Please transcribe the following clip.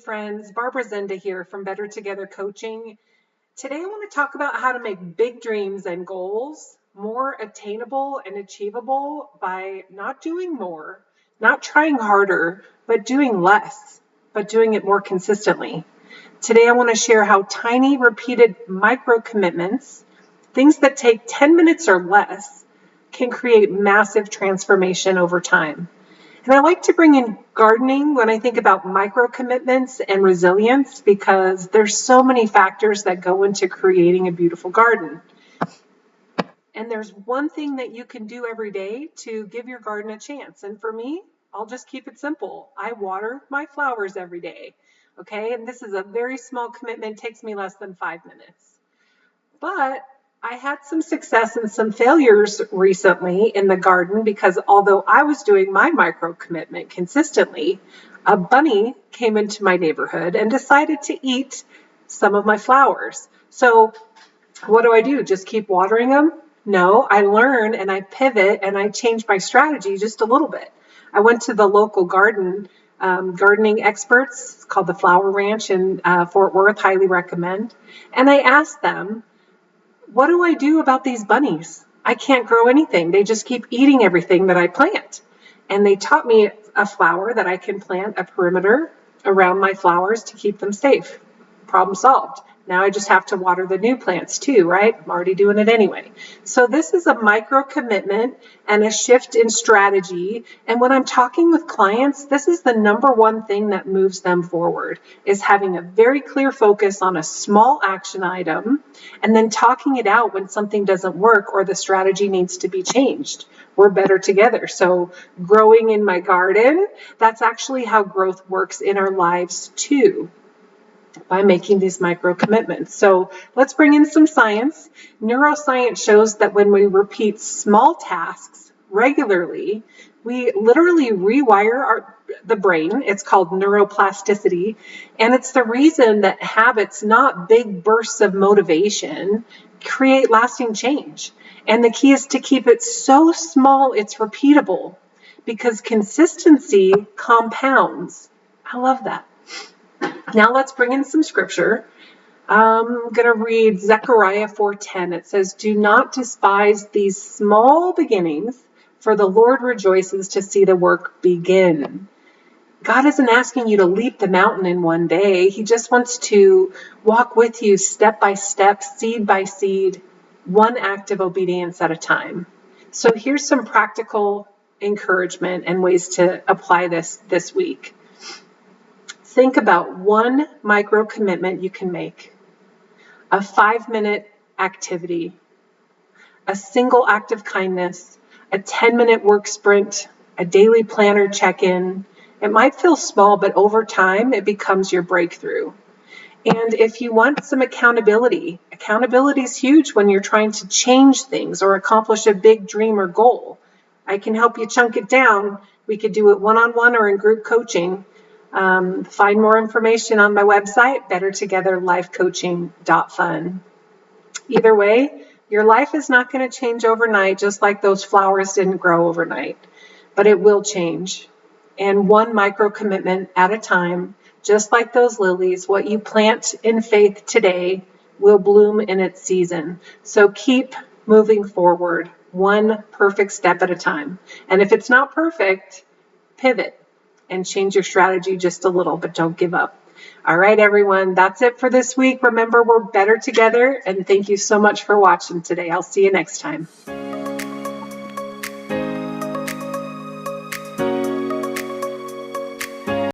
friends, Barbara Zinda here from Better Together Coaching. Today I want to talk about how to make big dreams and goals more attainable and achievable by not doing more, not trying harder, but doing less, but doing it more consistently. Today I want to share how tiny repeated micro commitments, things that take 10 minutes or less, can create massive transformation over time. And I like to bring in gardening when I think about micro commitments and resilience because there's so many factors that go into creating a beautiful garden. And there's one thing that you can do every day to give your garden a chance. And for me, I'll just keep it simple. I water my flowers every day. Okay, and this is a very small commitment, takes me less than 5 minutes. But I had some success and some failures recently in the garden because although I was doing my micro commitment consistently, a bunny came into my neighborhood and decided to eat some of my flowers. So what do? Just keep watering them? No, I learn and I pivot and I change my strategy just a little bit. I went to the local gardening experts. It's called the Flower Ranch in Fort Worth, highly recommend. And I asked them, what do I do about these bunnies? I can't grow anything. They just keep eating everything that I plant. And they taught me a flower that I can plant a perimeter around my flowers to keep them safe. Problem solved. Now I just have to water the new plants too, right? I'm already doing it anyway. So this is a micro commitment and a shift in strategy. And when I'm talking with clients, this is the number one thing that moves them forward, is having a very clear focus on a small action item and then talking it out when something doesn't work or the strategy needs to be changed. We're better together. So growing in my garden, that's actually how growth works in our lives too, by making these micro commitments. So let's bring in some science. Neuroscience shows that when we repeat small tasks regularly, we literally rewire the brain. It's called neuroplasticity. And it's the reason that habits, not big bursts of motivation, create lasting change. And the key is to keep it so small it's repeatable, because consistency compounds. I love that. Now let's bring in some scripture. I'm going to read Zechariah 4:10. It says, "Do not despise these small beginnings, for the Lord rejoices to see the work begin." God isn't asking you to leap the mountain in one day. He just wants to walk with you step by step, seed by seed, one act of obedience at a time. So here's some practical encouragement and ways to apply this week. Think about one micro commitment you can make, a 5-minute activity, a single act of kindness, a 10-minute work sprint, a daily planner check-in. It might feel small, but over time, it becomes your breakthrough. And if you want some accountability is huge when you're trying to change things or accomplish a big dream or goal. I can help you chunk it down. We could do it one-on-one or in group coaching. Find more information on my website, bettertogetherlifecoaching.fun. Either way, your life is not going to change overnight, just like those flowers didn't grow overnight, but it will change. And one micro commitment at a time, just like those lilies, what you plant in faith today will bloom in its season. So keep moving forward, one perfect step at a time. And if it's not perfect, pivot and change your strategy just a little, but don't give up. All right, everyone, that's it for this week. Remember, we're better together, and thank you so much for watching today. I'll see you next time.